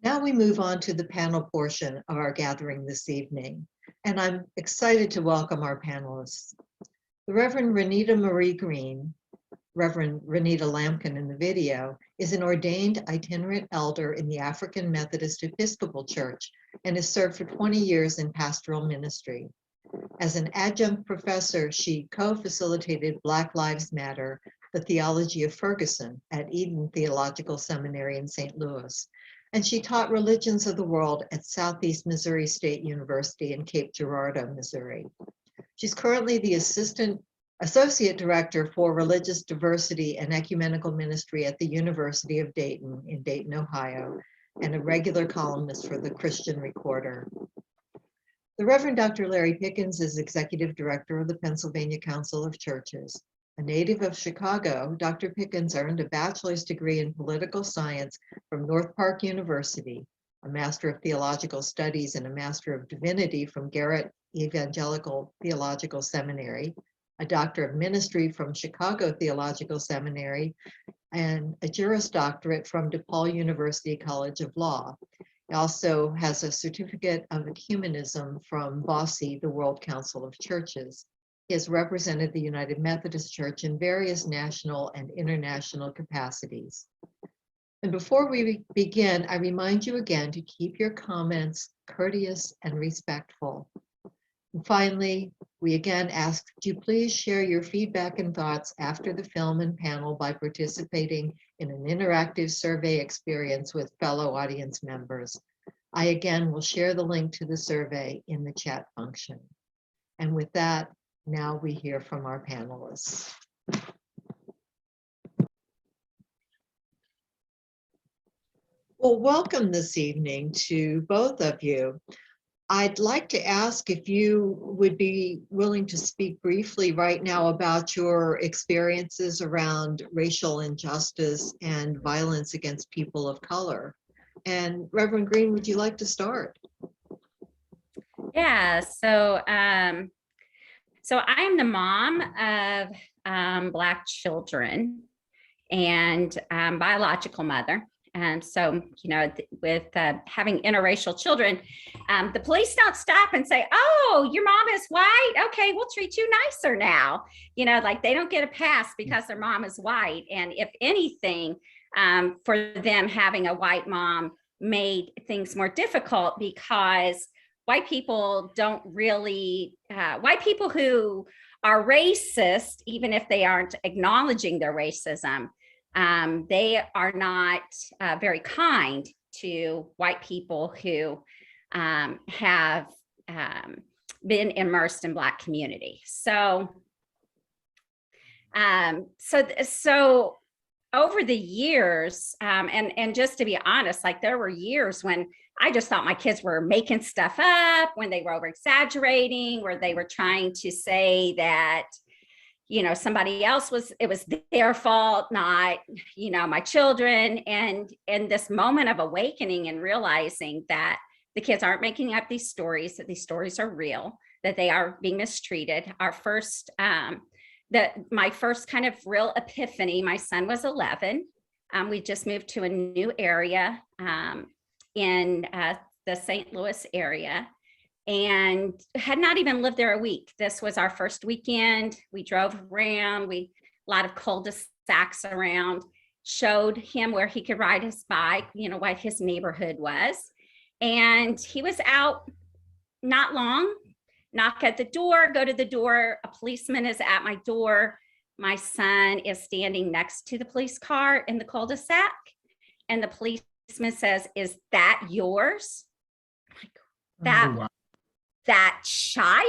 Now we move on to the panel portion of our gathering this evening, and I'm excited to welcome our panelists. The Reverend Renita Marie Green, Reverend Renita Lampkin in the video, is an ordained itinerant elder in the African Methodist Episcopal Church and has served for 20 years in pastoral ministry. As an adjunct professor, she co-facilitated Black Lives Matter, the Theology of Ferguson at Eden Theological Seminary in St. Louis, and she taught religions of the world at Southeast Missouri State University in Cape Girardeau, Missouri. She's currently the Associate Director for Religious Diversity and Ecumenical Ministry at the University of Dayton in Dayton, Ohio, and a regular columnist for the Christian Recorder. The Reverend Dr. Larry Pickens is Executive Director of the Pennsylvania Council of Churches. A native of Chicago, Dr. Pickens earned a bachelor's degree in political science from North Park University, a Master of Theological Studies and a Master of Divinity from Garrett Evangelical Theological Seminary, a Doctor of Ministry from Chicago Theological Seminary, and a Juris Doctorate from DePaul University College of Law. He also has a certificate of ecumenism from BOSSI, the World Council of Churches. He has represented the United Methodist Church in various national and international capacities. And before we begin, I remind you again to keep your comments courteous and respectful. And finally, we again ask that you please share your feedback and thoughts after the film and panel by participating in an interactive survey experience with fellow audience members. I again will share the link to the survey in the chat function. And with that, now we hear from our panelists. Well, welcome this evening to both of you. I'd like to ask if you would be willing to speak briefly right now about your experiences around racial injustice and violence against people of color. And Reverend Green, would you like to start? Yeah, so I am the mom of Black children and biological mother. And so, you know, with having interracial children, the police don't stop and say, oh, your mom is white. Okay, we'll treat you nicer now. You know, like they don't get a pass because their mom is white. And if anything, for them having a white mom made things more difficult because white people don't really, white people who are racist, even if they aren't acknowledging their racism, they are not very kind to white people who have been immersed in Black community. So over the years, and just to be honest, like there were years when I just thought my kids were making stuff up, when they were over exaggerating, where they were trying to say that, you know, somebody else it was their fault, not, you know, my children. And in this moment of awakening and realizing that the kids aren't making up these stories, that these stories are real, that they are being mistreated. My first kind of real epiphany, my son was 11. We just moved to a new area in the St. Louis area and had not even lived there a week. This was our first weekend. We drove around, a lot of cul-de-sacs around, showed him where he could ride his bike, you know, what his neighborhood was. And he was out not long, knock at the door, go to the door. A policeman is at my door. My son is standing next to the police car in the cul-de-sac. And the policeman says, "Is that yours?" I'm like, that child?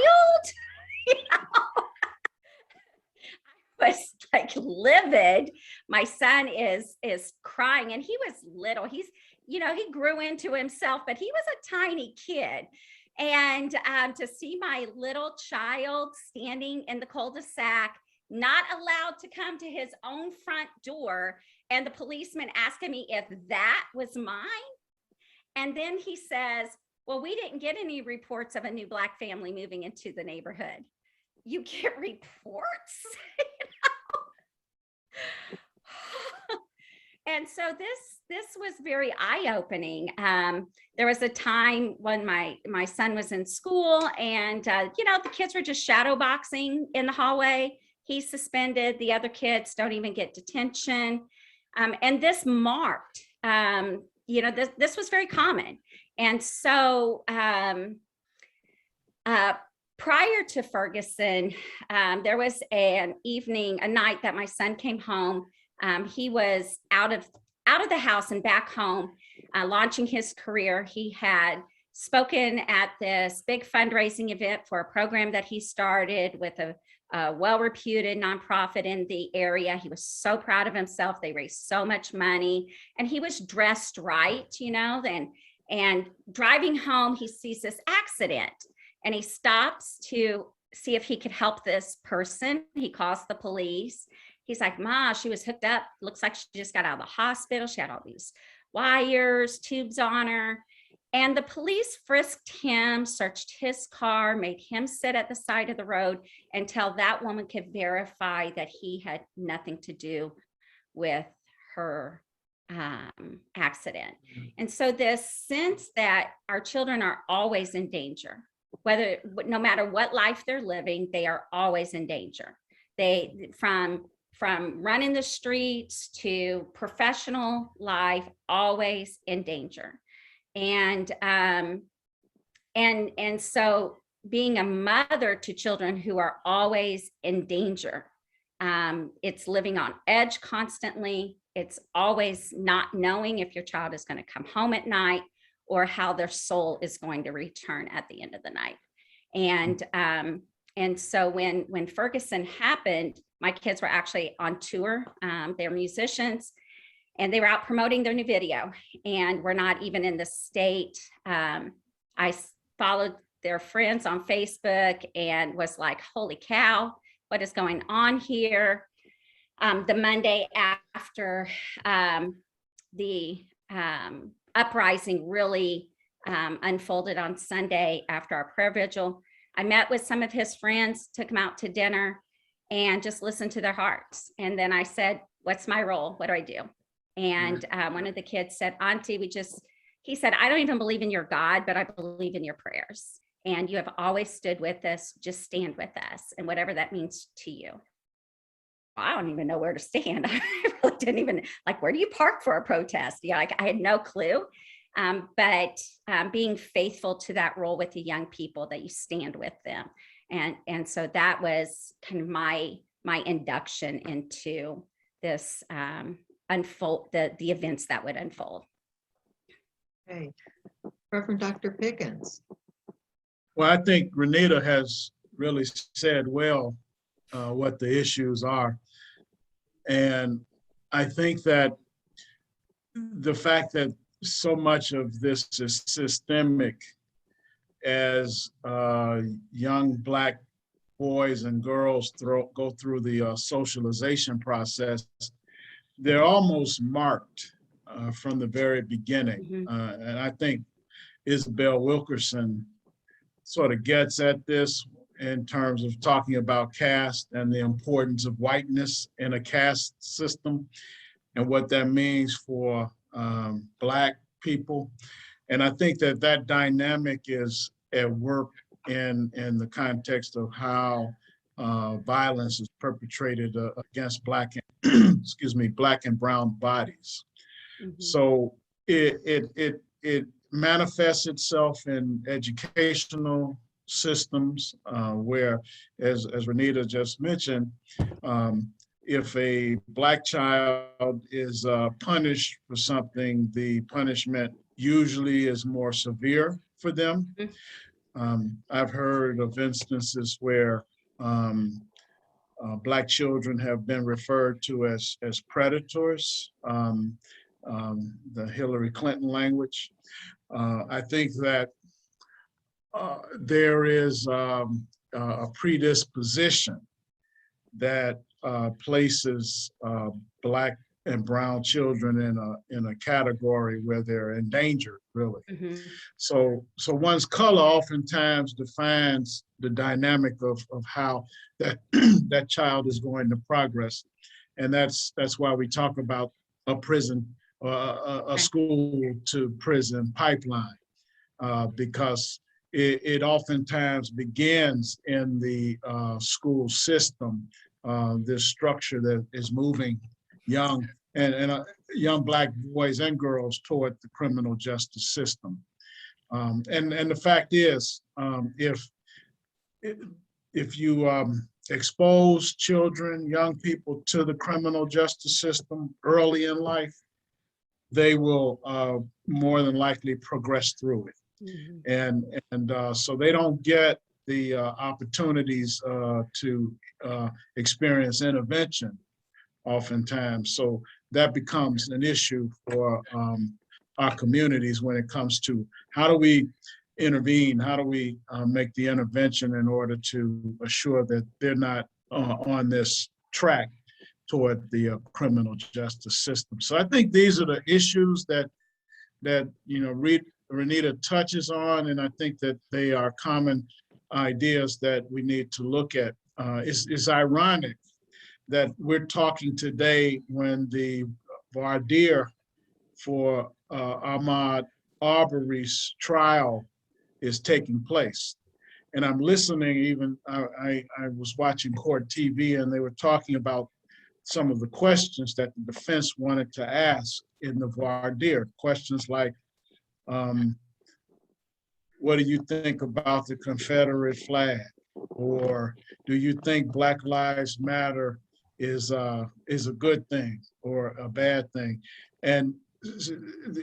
You know? I was like livid. My son is crying, and he was little. He's, you know, he grew into himself, but he was a tiny kid. And to see my little child standing in the cul-de-sac, not allowed to come to his own front door, and the policeman asking me if that was mine. And then he says, "Well, we didn't get any reports of a new Black family moving into the neighborhood." You get reports? And so this was very eye-opening. There was a time when my son was in school, and the kids were just shadow boxing in the hallway. He's suspended. The other kids don't even get detention. And this marked, this was very common. And so prior to Ferguson, there was a night that my son came home. He was out of the house and back home, launching his career. He had spoken at this big fundraising event for a program that he started with a well-reputed nonprofit in the area. He was so proud of himself. They raised so much money, and he was dressed right, and driving home, he sees this accident, and he stops to see if he could help this person. He calls the police. He's like, Ma, she was hooked up. Looks like she just got out of the hospital. She had all these wires, tubes on her. And the police frisked him, searched his car, made him sit at the side of the road until that woman could verify that he had nothing to do with her accident. And so this sense that our children are always in danger, no matter what life they're living, they are always in danger. They from running the streets to professional life, always in danger. And so being a mother to children who are always in danger, it's living on edge constantly. It's always not knowing if your child is going to come home at night or how their soul is going to return at the end of the night. And so when Ferguson happened, my kids were actually on tour. They're musicians, and they were out promoting their new video, and we're not even in the state. I followed their friends on Facebook and was like, holy cow, what is going on here? The Monday after the uprising really unfolded on Sunday after our prayer vigil, I met with some of his friends, took them out to dinner, and just listened to their hearts. And then I said, what's my role? What do I do? And one of the kids said, Auntie, he said, I don't even believe in your God, but I believe in your prayers. And you have always stood with us. Just stand with us. And whatever that means to you. I don't even know where to stand. I really didn't even, where do you park for a protest? I had no clue. But being faithful to that role with the young people, that you stand with them. And so that was kind of my induction into this unfold, the events that would unfold. Okay. Reverend Dr. Pickens. Well, I think Renita has really said well what the issues are. And I think that the fact that so much of this is systemic, as young Black boys and girls go through the socialization process, they're almost marked from the very beginning. And I think Isabel Wilkerson sort of gets at this in terms of talking about caste and the importance of whiteness in a caste system and what that means for Black people. And I think that dynamic is at work in the context of how violence is perpetrated against Black and Black and brown bodies. So it manifests itself in educational systems where, as Renita just mentioned, if a Black child is punished for something, the punishment usually is more severe for them. I've heard of instances where Black children have been referred to as predators, the Hillary Clinton language. I think that there is a predisposition that places Black and brown children in a category where they're endangered, really. So one's color oftentimes defines the dynamic of how that that child is going to progress. And that's why we talk about a prison, a school to prison pipeline, because it oftentimes begins in the school system, this structure that is moving young young Black boys and girls toward the criminal justice system. And the fact is, if you expose children, young people to the criminal justice system early in life, they will more than likely progress through it. So they don't get the opportunities to experience intervention oftentimes. So that becomes an issue for our communities when it comes to how do we intervene, how do we make the intervention in order to assure that they're not on this track toward the criminal justice system. So I think these are the issues that Renita touches on, and I think that they are common ideas that we need to look at. It's ironic that we're talking today when the voir dire for Ahmaud Arbery's trial is taking place. And I'm listening, even I was watching court TV, and they were talking about some of the questions that the defense wanted to ask in the voir dire. Questions like, what do you think about the Confederate flag? Or do you think Black Lives Matter is a good thing or a bad thing? And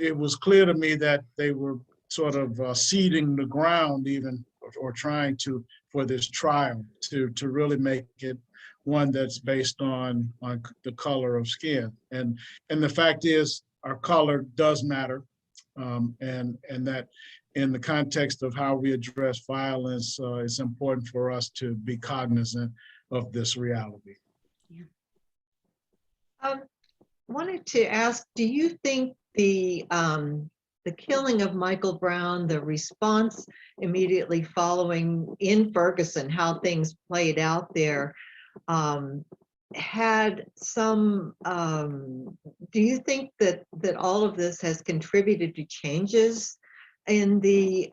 it was clear to me that they were sort of seeding the ground even, or trying to, for this trial, to really make it one that's based on the color of skin. And the fact is, our color does matter, and that in the context of how we address violence, it's important for us to be cognizant of this reality. Wanted to ask, do you think the killing of Michael Brown, the response immediately following in Ferguson, how things played out there, had some, do you think that all of this has contributed to changes in the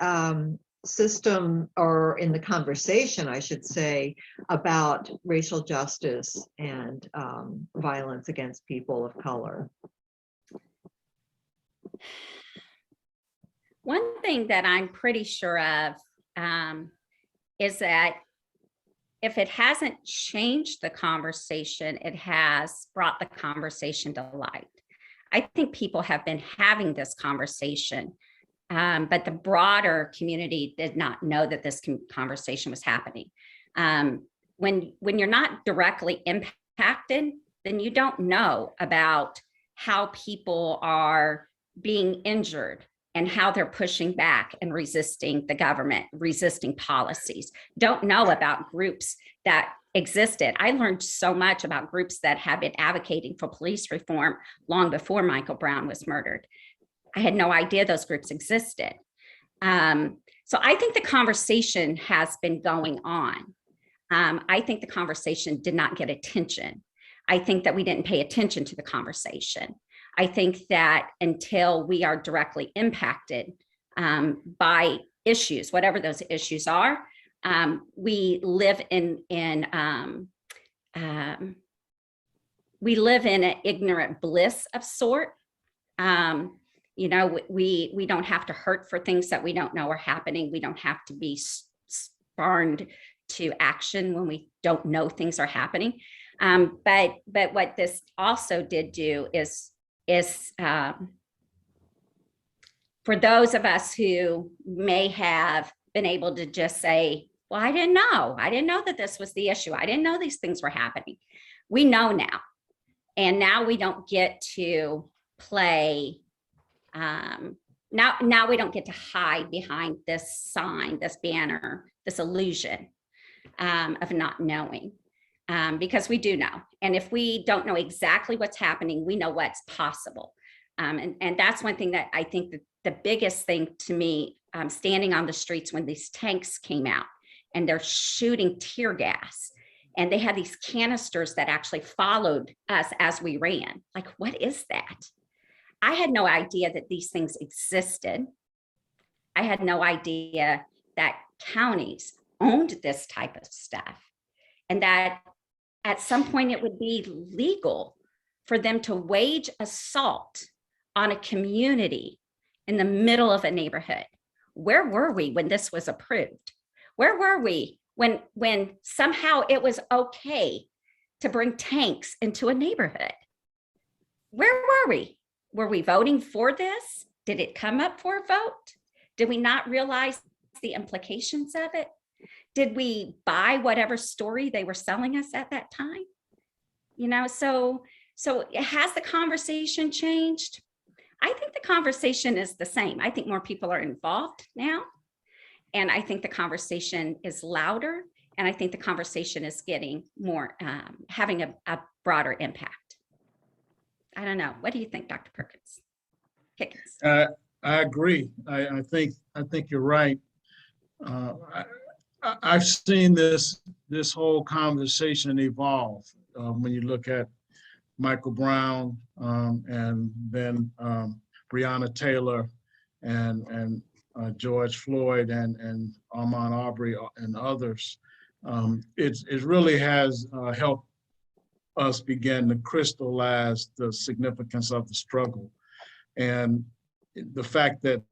system, or in the conversation, I should say, about racial justice and violence against people of color? One thing that I'm pretty sure of is that if it hasn't changed the conversation, it has brought the conversation to light. I think people have been having this conversation, but the broader community did not know that this conversation was happening. When you're not directly impacted, then you don't know about how people are being injured and how they're pushing back and resisting the government, resisting policies. Don't know about groups that existed. I learned so much about groups that have been advocating for police reform long before Michael Brown was murdered. I had no idea those groups existed. So I think the conversation has been going on. I think the conversation did not get attention. I think that we didn't pay attention to the conversation. I think that until we are directly impacted by issues, whatever those issues are, we live in an ignorant bliss of sort. We don't have to hurt for things that we don't know are happening. We don't have to be spurned to action when we don't know things are happening. But what this also did do is for those of us who may have been able to just say, well, I didn't know that this was the issue. I didn't know these things were happening. We know now. And now we don't get to play, now we don't get to hide behind this sign, this banner, this illusion of not knowing. Because we do know. And if we don't know exactly what's happening, we know what's possible. And that's one thing that I think that the biggest thing to me, standing on the streets when these tanks came out and they're shooting tear gas And they had these canisters that actually followed us as we ran. Like, what is that? I had no idea that these things existed. I had no idea that counties owned this type of stuff, and that at some point it would be legal for them to wage assault on a community in the middle of a neighborhood. Where were we when this was approved? Where were we when somehow it was okay to bring tanks into a neighborhood? Where were we? Were we voting for this? Did it come up for a vote? Did we not realize the implications of it? Did we buy whatever story they were selling us at that time? You know, so has the conversation changed? I think the conversation is the same. I think more people are involved now. And I think the conversation is louder. And I think the conversation is getting more, having a broader impact. I don't know. What do you think, Dr. Pickens? I agree. I think you're right. I've seen this whole conversation evolve when you look at Michael Brown and then Breonna Taylor and George Floyd and Ahmaud Arbery and others. It really has helped us begin to crystallize the significance of the struggle. And the fact that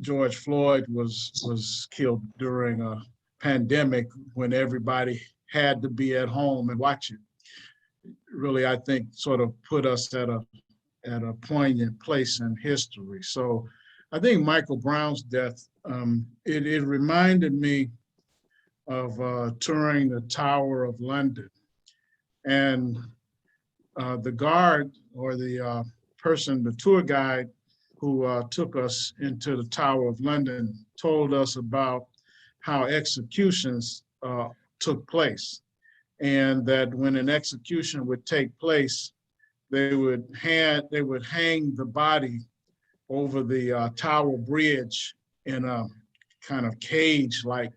George Floyd was killed during a pandemic when everybody had to be at home and watch it, really, I think, sort of put us at a poignant place in history. So I think Michael Brown's death, it reminded me of touring the Tower of London. And the guard or the person, the tour guide who took us into the Tower of London told us about how executions took place. And that when an execution would take place, they would hang the body over the Tower Bridge in a kind of cage-like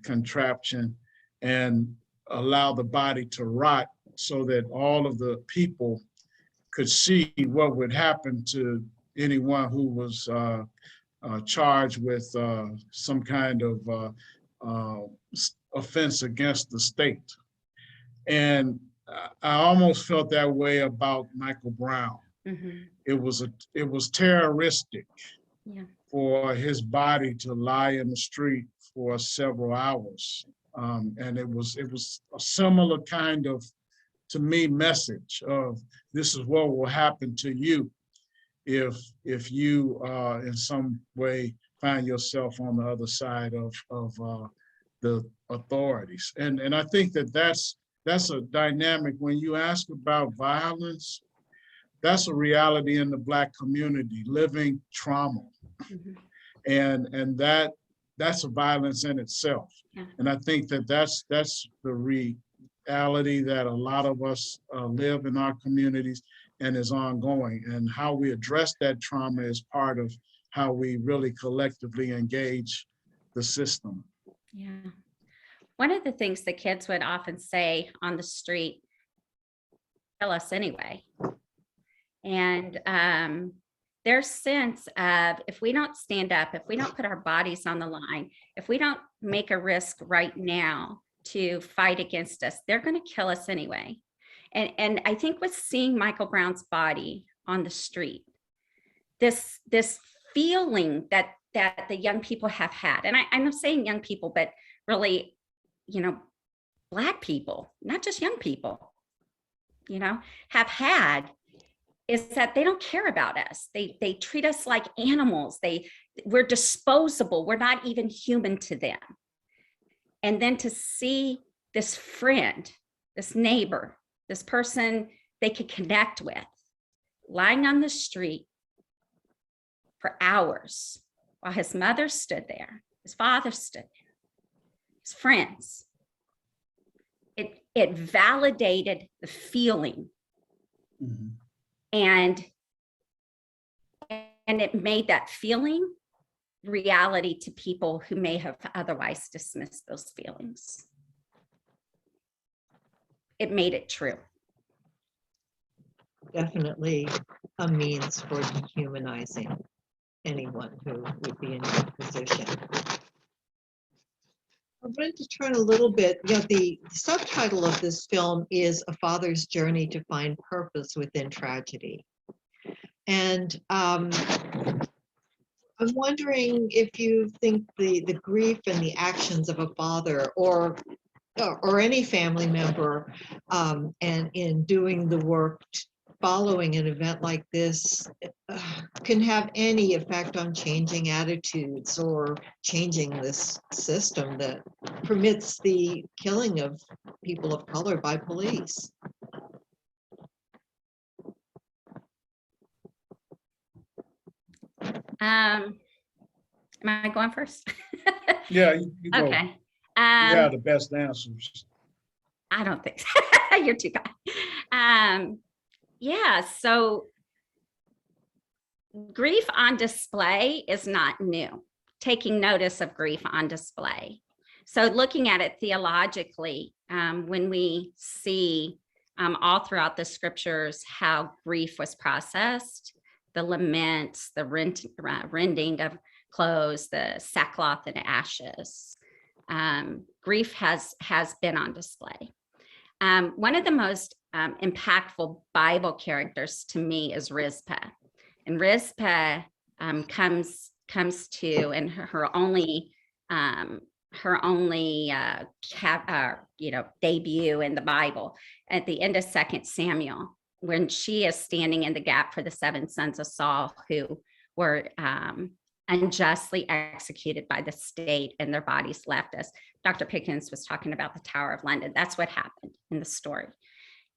contraption and allow the body to rot so that all of the people could see what would happen to anyone who was charged with some kind of offense against the state. And I almost felt that way about Michael Brown. Mm-hmm. It was terroristic for his body to lie in the street for several hours. And it was a similar kind of, to me, message of this is what will happen to you if you in some way find yourself on the other side of the authorities. And I think that's a dynamic. When you ask about violence, that's a reality in the Black community, living trauma. Mm-hmm. And that's a violence in itself. Yeah. And I think that's the reality that a lot of us live in our communities and is ongoing. And how we address that trauma is part of how we really collectively engage the system. Yeah. One of the things the kids would often say on the street, tell us anyway. And their sense of, if we don't stand up, if we don't put our bodies on the line, if we don't make a risk right now to fight against us, they're going to kill us anyway. And I think with seeing Michael Brown's body on the street, this feeling that the young people have had, and I'm saying young people, but really, Black people, not just young people, have had, is that they don't care about us. They treat us like animals. We're disposable. We're not even human to them. And then to see this friend, this neighbor, this person they could connect with, lying on the street for hours while his mother stood there, his father stood there, his friends. It validated the feeling. Mm-hmm. And it made that feeling reality to people who may have otherwise dismissed those feelings. it made it true. Definitely a means for dehumanizing anyone who would be in your position. I wanted to turn a little bit, the subtitle of this film is A Father's Journey to Find Purpose Within Tragedy. And I'm wondering if you think the grief and the actions of a father or any family member and in doing the work following an event like this can have any effect on changing attitudes or changing this system that permits the killing of people of color by police. Am I going first? Yeah, you go. Okay. You have the best answers. I don't think so. You're too kind. Yeah, so grief on display is not new. Taking notice of grief on display. So looking at it theologically, when we see all throughout the scriptures how grief was processed, the laments, the rending of clothes, the sackcloth and ashes, grief has been on display. One of the most impactful Bible characters to me is Rizpah, and Rizpah comes to, and her only debut in the Bible at the end of 2 Samuel, when she is standing in the gap for the 7 sons of Saul who were unjustly executed by the state and their bodies left us. Dr. Pickens was talking about the Tower of London. That's what happened in the story.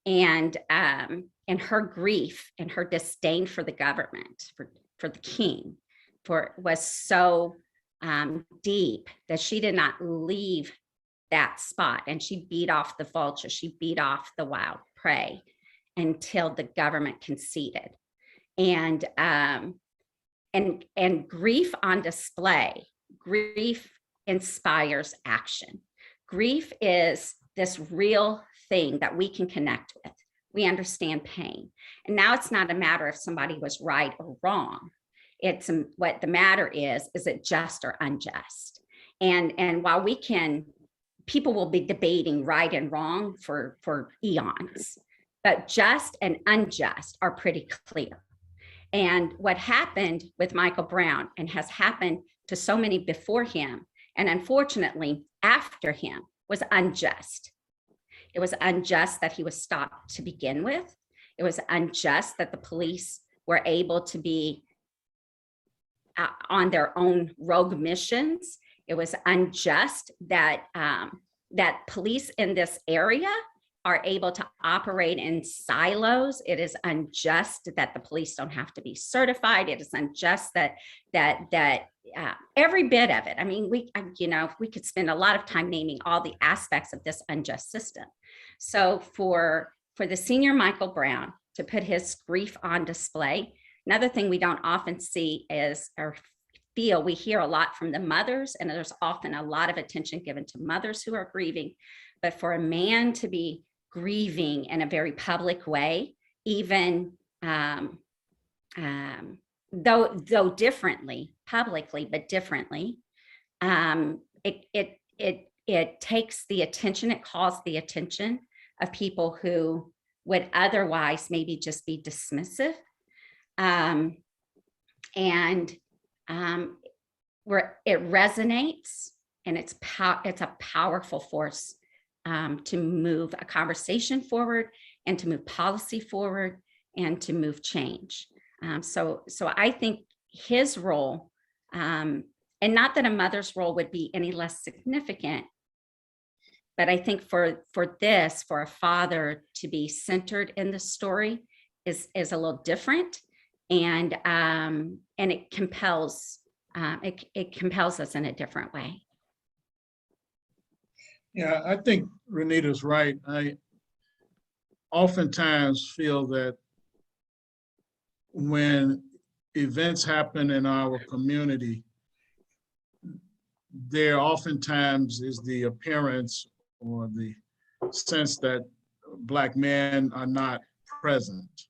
And her grief and her disdain for the government, for the king, was so deep that she did not leave that spot. And she beat off the vultures, she beat off the wild prey until the government conceded. And grief on display, grief inspires action. Grief is this real thing that we can connect with. We understand pain. And now it's not a matter if somebody was right or wrong. It's what the matter is it just or unjust? And while people will be debating right and wrong for eons, but just and unjust are pretty clear. And what happened with Michael Brown, and has happened to so many before him, and unfortunately after him, was unjust. It was unjust that he was stopped to begin with. It was unjust that the police were able to be on their own rogue missions. It was unjust that police in this area are able to operate in silos. It is unjust that the police don't have to be certified. It is unjust that every bit of it. I mean, we could spend a lot of time naming all the aspects of this unjust system. So for the senior Michael Brown to put his grief on display, another thing we don't often see is, or feel, we hear a lot from the mothers, and there's often a lot of attention given to mothers who are grieving, but for a man to be grieving in a very public way, even though differently, publicly, but differently, it takes the attention, it calls the attention of people who would otherwise maybe just be dismissive. Where it resonates, and it's a powerful force to move a conversation forward, and to move policy forward, and to move change. So I think his role, and not that a mother's role would be any less significant, but I think for a father to be centered in the story is a little different, and it compels us in a different way. Yeah, I think Renita's right. I oftentimes feel that when events happen in our community, there oftentimes is the appearance or the sense that Black men are not present.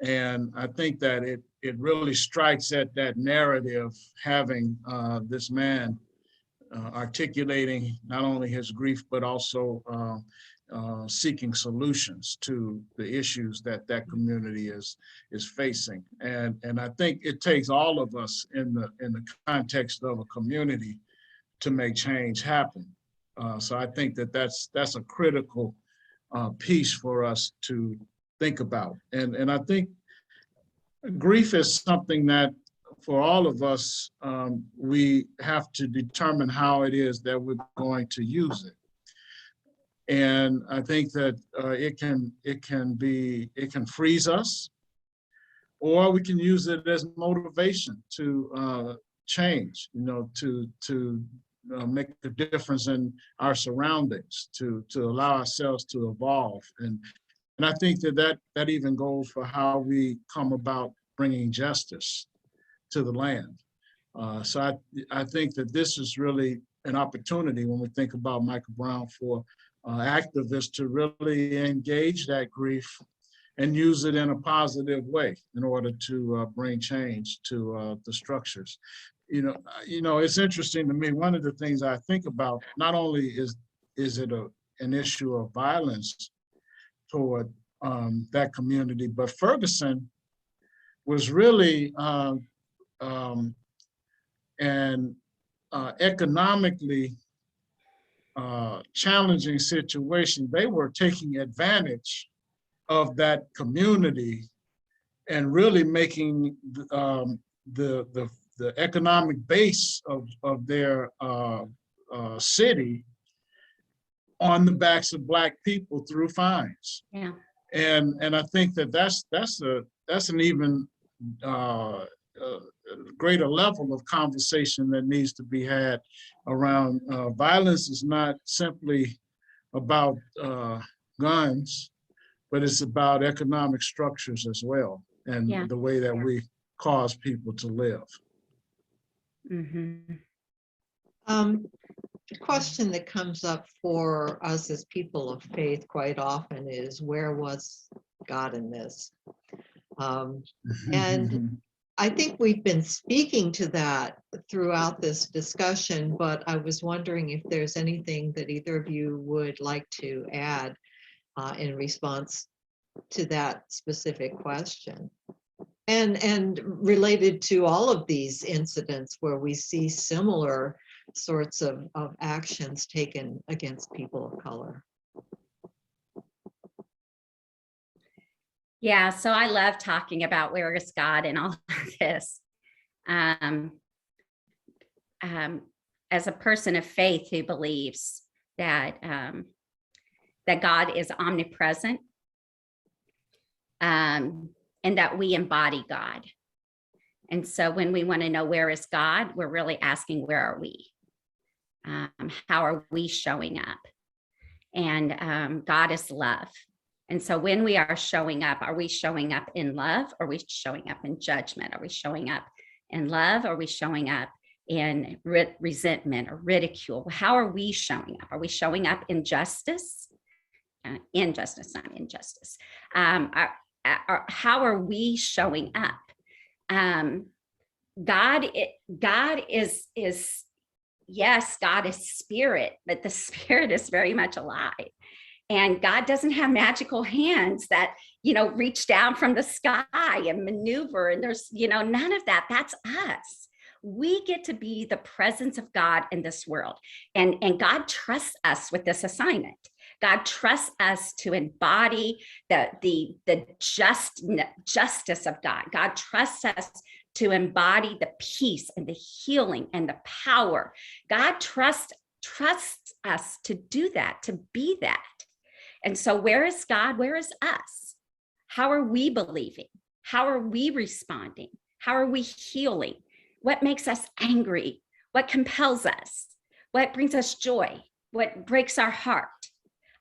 And I think that it really strikes at that narrative, having this man articulating not only his grief, but also seeking solutions to the issues that that community is facing. And I think it takes all of us in the context of a community to make change happen. So I think that that's a critical piece for us to think about. And I think grief is something that for all of us, we have to determine how it is that we're going to use it. And I think that it can freeze us, or we can use it as motivation to change, to make a difference in our surroundings, to allow ourselves to evolve. And I think that even goes for how we come about bringing justice to the land. So I think that this is really an opportunity when we think about Michael Brown for activists to really engage that grief and use it in a positive way in order to bring change to the structures. It's interesting to me. One of the things I think about, not only is it an issue of violence toward that community, but Ferguson was really an economically challenging situation. They were taking advantage of that community and really making the economic base of their city on the backs of Black people through fines. Yeah. And I think that's an even greater level of conversation that needs to be had around violence. Is not simply about guns, but it's about economic structures as well, and the way that we cause people to live. Mm-hmm. The question that comes up for us as people of faith quite often is, where was God in this? And I think we've been speaking to that throughout this discussion, but I was wondering if there's anything that either of you would like to add in response to that specific question. And related to all of these incidents where we see similar sorts of actions taken against people of color. Yeah, so I love talking about where is God in all of this. As a person of faith who believes that that God is omnipresent, and that we embody God. And so when we want to know where is God, we're really asking, where are we? How are we showing up? And God is love. And so when we are showing up, are we showing up in love? Or are we showing up in judgment? Are we showing up in love? Or are we showing up in resentment or ridicule? How are we showing up? Are we showing up in justice? Injustice, not injustice. How are we showing up? God is yes, God is spirit, but the spirit is very much alive. And God doesn't have magical hands that, reach down from the sky and maneuver. And there's, none of that. That's us. We get to be the presence of God in this world. And God trusts us with this assignment. God trusts us to embody the justice of God. God trusts us to embody the peace and the healing and the power. God trusts us to do that, to be that. And so where is God? Where is us? How are we believing? How are we responding? How are we healing? What makes us angry? What compels us? What brings us joy? What breaks our heart?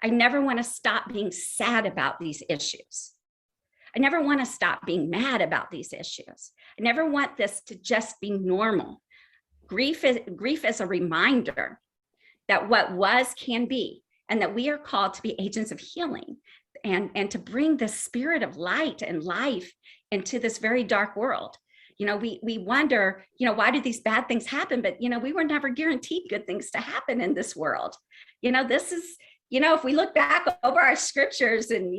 I never want to stop being sad about these issues. I never want to stop being mad about these issues. I never want this to just be normal. Grief is a reminder that what was can be. and that we are called to be agents of healing and to bring the spirit of light and life into this very dark world. We wonder, why do these bad things happen? But, we were never guaranteed good things to happen in this world. This is, if we look back over our scriptures and,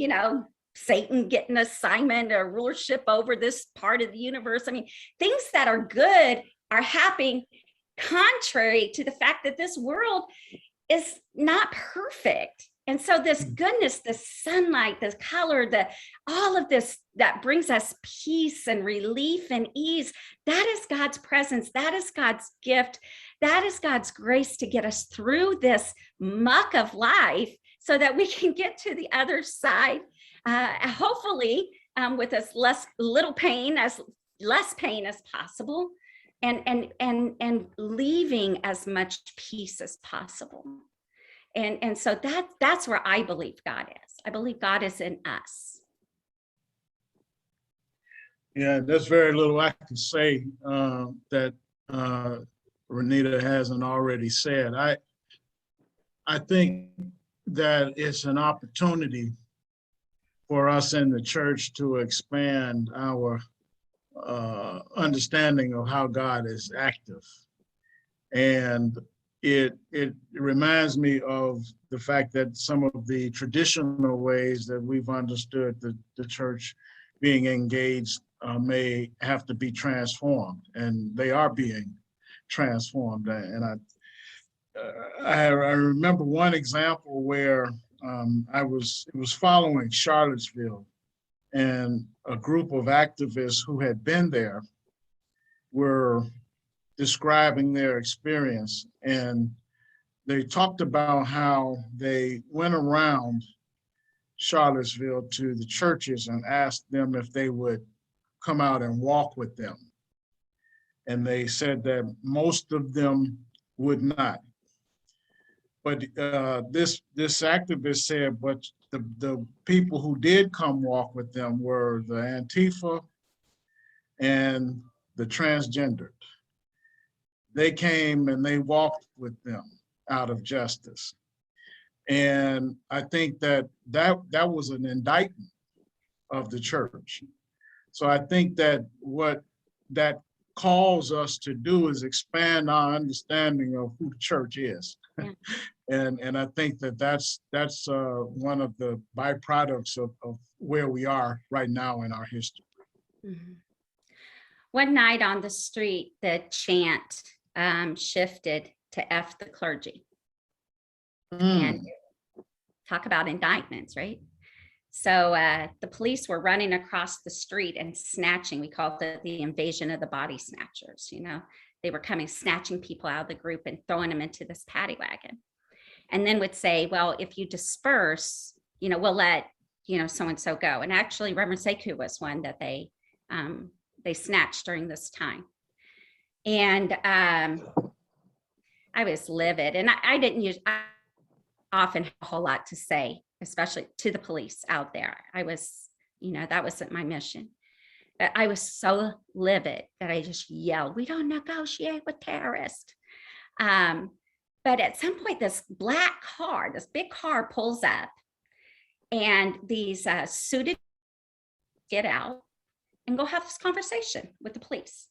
Satan getting an assignment or rulership over this part of the universe. I mean, things that are good are happening contrary to the fact that this world is not perfect. And so this goodness, the sunlight, the color, all of this that brings us peace and relief and ease, that is God's presence. That is God's gift. That is God's grace to get us through this muck of life so that we can get to the other side, hopefully with as less pain as possible, and leaving as much peace as possible. And so that's where I believe God is. I believe God is in us. Yeah, there's very little I can say that Renita hasn't already said. I think that it's an opportunity for us in the church to expand our understanding of how God is active. And it reminds me of the fact that some of the traditional ways that we've understood the church being engaged may have to be transformed, and they are being transformed. And I remember one example where it was following Charlottesville, and a group of activists who had been there were describing their experience, and they talked about how they went around Charlottesville to the churches and asked them if they would come out and walk with them. And they said that most of them would not. But this activist said, but the people who did come walk with them were the Antifa and the transgendered. They came and they walked with them out of justice. And I think that was an indictment of the church. So I think that what that calls us to do is expand our understanding of who the church is. Yeah. And I think that's one of the byproducts of where we are right now in our history. Mm-hmm. One night on the street, the chant shifted to F the clergy. And talk about indictments, right? So the police were running across the street and snatching. We called it the invasion of the body snatchers. They were coming, snatching people out of the group and throwing them into this paddy wagon. And then would say, well, if you disperse, we'll let, so-and-so go. And actually Reverend Sekou was one that they snatched during this time. And I was livid, and I often have a whole lot to say, especially to the police out there. I was, that wasn't my mission. I was so livid that I just yelled, "We don't negotiate with terrorists." But at some point, this black car, this big car pulls up, and these suited get out and go have this conversation with the police.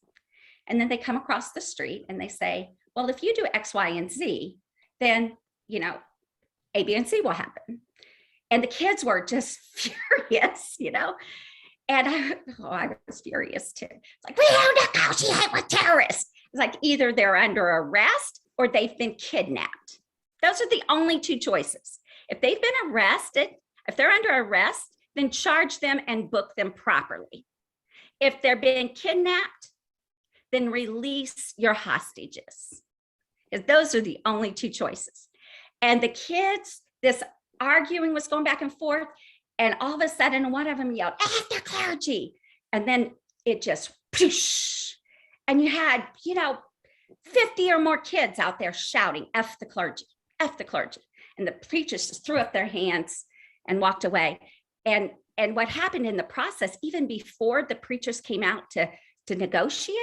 And then they come across the street and they say, well, if you do X, Y, and Z, then, A, B, and C will happen. And the kids were just furious, and I was furious too. It's like, we don't negotiate with terrorists. It's like either they're under arrest or they've been kidnapped. Those are the only two choices. If they've been arrested, if they're under arrest, then charge them and book them properly. If they're being kidnapped, then release your hostages. Those are the only two choices. And the kids, this arguing was going back and forth, and all of a sudden one of them yelled, "F the clergy!" And then it just, poosh, and you had, 50 or more kids out there shouting, "F the clergy, F the clergy." And the preachers just threw up their hands and walked away. And what happened in the process, even before the preachers came out to negotiate,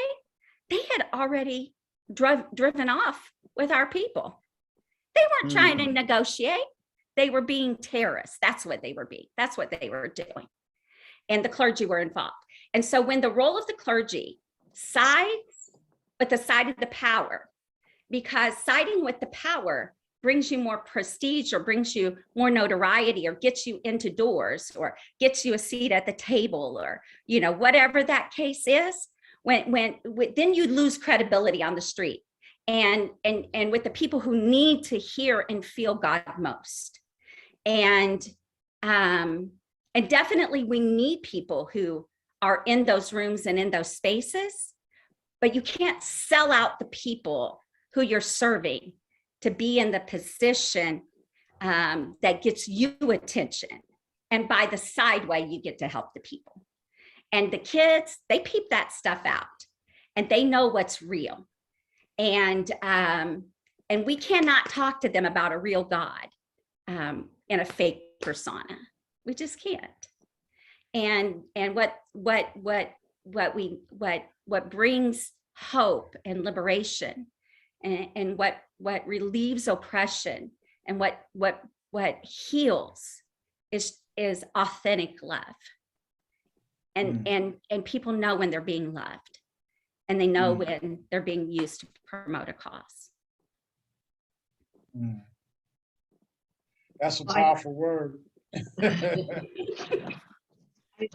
they had already driven off with our people. They weren't trying to negotiate. They were being terrorists. That's what they were being. That's what they were doing. And the clergy were involved. And so when the role of the clergy sides with the side of the power, because siding with the power brings you more prestige or brings you more notoriety or gets you into doors or gets you a seat at the table or, you know, whatever that case is, when then you lose credibility on the street and with the people who need to hear and feel God most. And definitely we need people who are in those rooms and in those spaces, but you can't sell out the people who you're serving to be in the position that gets you attention. And by the side way, you get to help the people. And the kids, they peep that stuff out and they know what's real. And we cannot talk to them about a real God in a fake persona. We just can't. And what brings hope and liberation and what relieves oppression and what heals is authentic love. And people know when they're being loved, and they know when they're being used to promote a cause. That's a powerful word.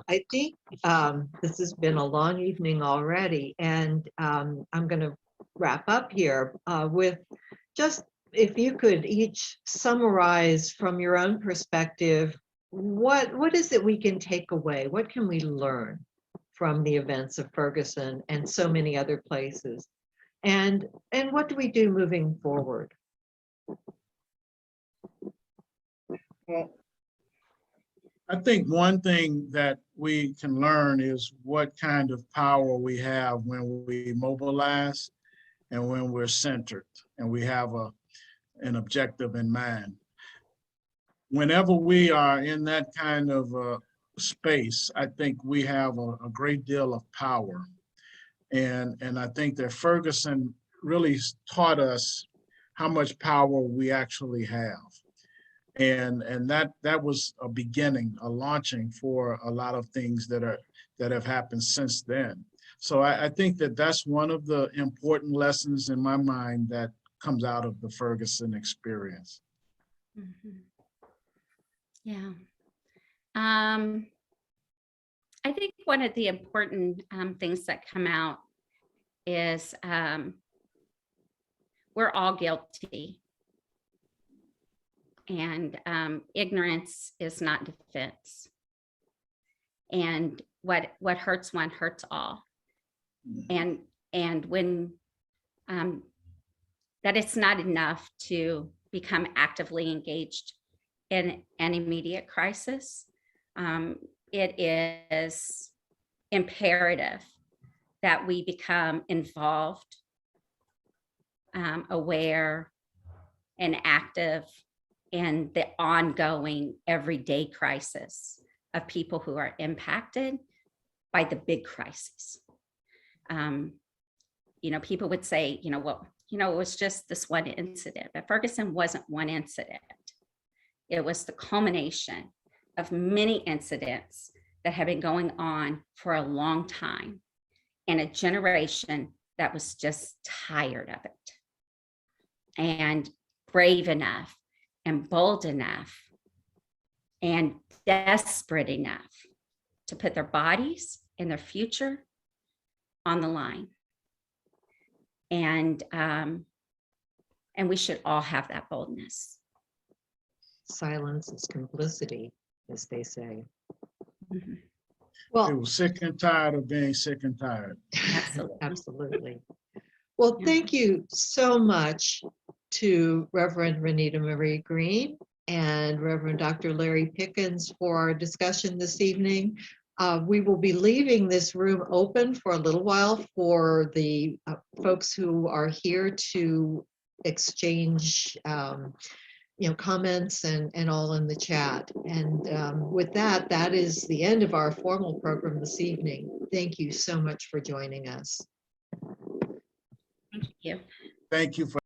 I think this has been a long evening already, and I'm going to wrap up here with just if you could each summarize from your own perspective, what is it we can take away? What can we learn from the events of Ferguson and so many other places? And what do we do moving forward? Well, I think one thing that we can learn is what kind of power we have when we mobilize and when we're centered and we have an objective in mind. Whenever we are in that kind of space, I think we have a great deal of power. And I think that Ferguson really taught us how much power we actually have. And that was a beginning, a launching for a lot of things that have happened since then. So I think that that's one of the important lessons in my mind that comes out of the Ferguson experience. Mm-hmm. Yeah. I think one of the important things that come out is we're all guilty. And ignorance is not defense. And what hurts one hurts all. And when that it's not enough to become actively engaged in an immediate crisis. It is imperative that we become involved, aware, and active in the ongoing everyday crisis of people who are impacted by the big crises. People would say, it was just this one incident, but Ferguson wasn't one incident. It was the culmination of many incidents that have been going on for a long time and a generation that was just tired of it and brave enough and bold enough and desperate enough to put their bodies and their future on the line. And we should all have that boldness. Silence is complicity, as they say. Mm-hmm. They Well, were sick and tired of being sick and tired. Absolutely. absolutely. Well, Yeah. thank you so much to Reverend Renita Marie Green and Reverend Dr. Larry Pickens for our discussion this evening. We will be leaving this room open for a little while for the folks who are here to exchange comments and all in the chat. And with that, that is the end of our formal program this evening. Thank you so much for joining us. Thank you. Thank you for